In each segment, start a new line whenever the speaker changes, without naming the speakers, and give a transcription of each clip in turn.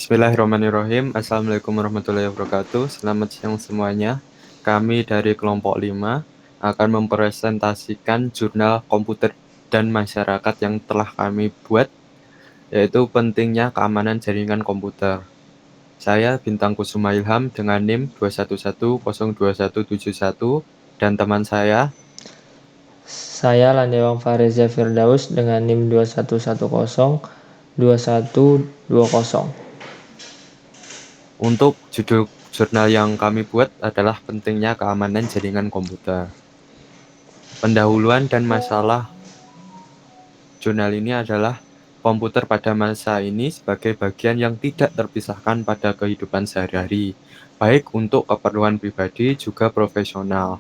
Bismillahirrahmanirrahim. Assalamualaikum warahmatullahi wabarakatuh. Selamat siang semuanya. Kami dari kelompok 5 akan mempresentasikan jurnal komputer dan masyarakat yang telah kami buat, yaitu pentingnya keamanan jaringan komputer. Saya Bintang Kusuma Ilham dengan NIM 211021171 dan teman saya.
Saya Landewang Fareza Firdaus dengan NIM 21102120.
Untuk judul jurnal yang kami buat adalah pentingnya keamanan jaringan komputer. Pendahuluan dan masalah jurnal ini adalah komputer pada masa ini sebagai bagian yang tidak terpisahkan pada kehidupan sehari-hari, baik untuk keperluan pribadi juga profesional.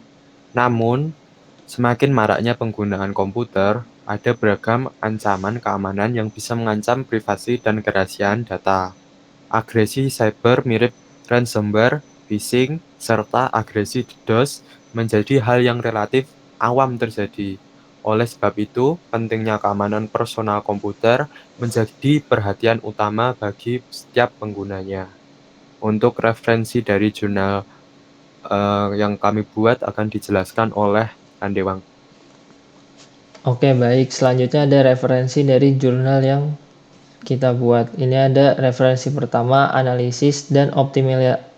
Namun, semakin maraknya penggunaan komputer, ada beragam ancaman keamanan yang bisa mengancam privasi dan kerahasiaan data. Agresi cyber mirip ransomware, phishing, serta agresi DDoS menjadi hal yang relatif awam terjadi. Oleh sebab itu, pentingnya keamanan personal komputer menjadi perhatian utama bagi setiap penggunanya. Untuk referensi dari jurnal yang kami buat akan dijelaskan oleh Andewang.
Oke, baik. Selanjutnya ada referensi dari jurnal yang kita buat. Ini ada referensi pertama, analisis dan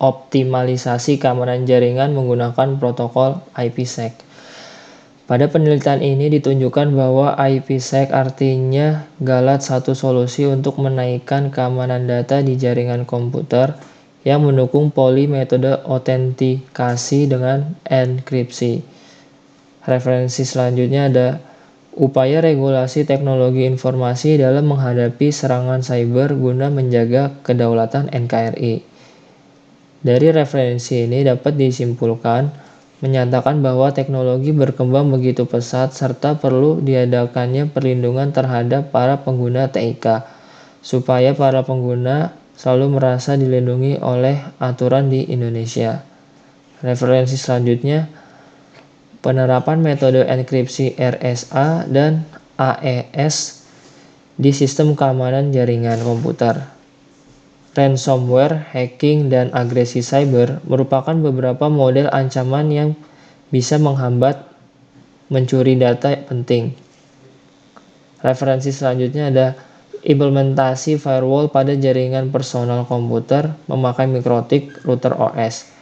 optimalisasi keamanan jaringan menggunakan protokol IPsec. Pada penelitian ini ditunjukkan bahwa IPsec artinya galat satu solusi untuk menaikkan keamanan data di jaringan komputer yang mendukung metode autentikasi dengan enkripsi. Referensi selanjutnya ada upaya regulasi teknologi informasi dalam menghadapi serangan cyber guna menjaga kedaulatan NKRI. Dari referensi ini dapat disimpulkan menyatakan bahwa teknologi berkembang begitu pesat serta perlu diadakannya perlindungan terhadap para pengguna TIK supaya para pengguna selalu merasa dilindungi oleh aturan di Indonesia. Referensi selanjutnya penerapan metode enkripsi RSA dan AES di sistem keamanan jaringan komputer. Ransomware, hacking, dan agresi cyber merupakan beberapa model ancaman yang bisa menghambat mencuri data penting. Referensi selanjutnya ada implementasi firewall pada jaringan personal komputer memakai MikroTik router OS.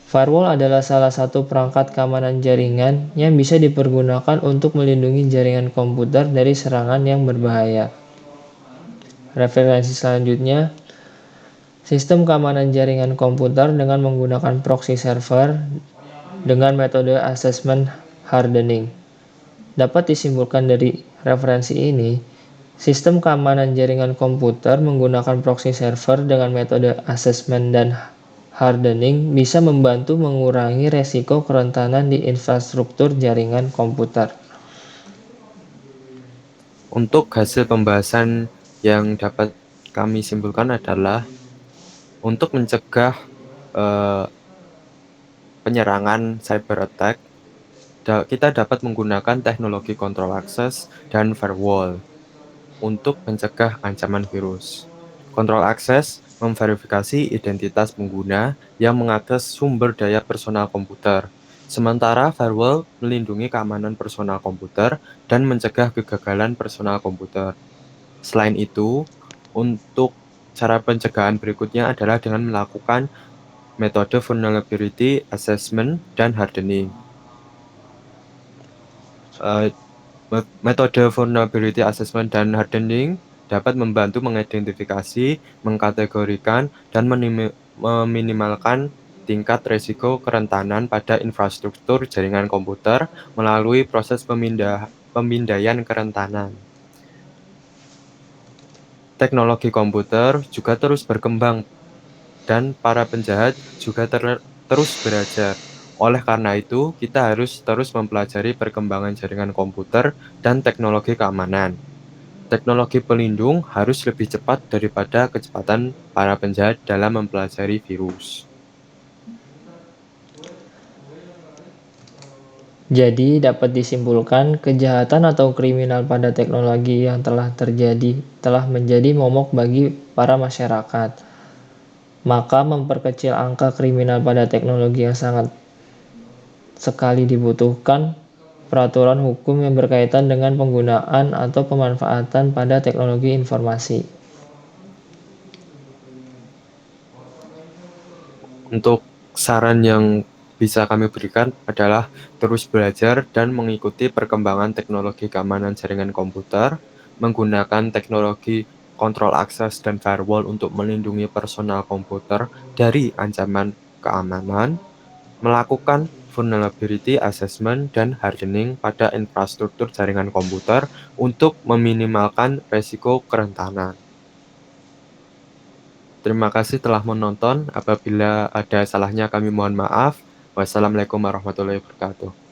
Firewall adalah salah satu perangkat keamanan jaringan yang bisa dipergunakan untuk melindungi jaringan komputer dari serangan yang berbahaya. Referensi selanjutnya, sistem keamanan jaringan komputer dengan menggunakan proxy server dengan metode assessment hardening. Dapat disimpulkan dari referensi ini, sistem keamanan jaringan komputer menggunakan proxy server dengan metode assessment dan hardening bisa membantu mengurangi resiko kerentanan di infrastruktur jaringan komputer.
Untuk hasil pembahasan yang dapat kami simpulkan adalah untuk mencegah penyerangan cyber attack, kita dapat menggunakan teknologi kontrol akses dan firewall untuk mencegah ancaman virus. Kontrol akses memverifikasi identitas pengguna yang mengakses sumber daya personal komputer. Sementara firewall melindungi keamanan personal komputer dan mencegah kegagalan personal komputer. Selain itu, untuk cara pencegahan berikutnya adalah dengan melakukan metode vulnerability assessment dan hardening. Metode vulnerability assessment dan hardening dapat membantu mengidentifikasi, mengkategorikan, dan meminimalkan tingkat risiko kerentanan pada infrastruktur jaringan komputer melalui proses pemindaian kerentanan. Teknologi komputer juga terus berkembang dan para penjahat juga terus belajar. Oleh karena itu, kita harus terus mempelajari perkembangan jaringan komputer dan teknologi keamanan. Teknologi pelindung harus lebih cepat daripada kecepatan para penjahat dalam mempelajari virus.
Jadi dapat disimpulkan kejahatan atau kriminal pada teknologi yang telah menjadi momok bagi para masyarakat. maka memperkecil angka kriminal pada teknologi yang sangat sekali dibutuhkan peraturan hukum yang berkaitan dengan penggunaan atau pemanfaatan pada teknologi informasi.
Untuk saran yang bisa kami berikan adalah terus belajar dan mengikuti perkembangan teknologi keamanan jaringan komputer, menggunakan teknologi kontrol akses dan firewall untuk melindungi personal komputer dari ancaman keamanan, melakukan vulnerability assessment dan hardening pada infrastruktur jaringan komputer untuk meminimalkan resiko kerentanan. Terima kasih telah menonton. Apabila ada salahnya kami mohon maaf. Wassalamualaikum warahmatullahi wabarakatuh.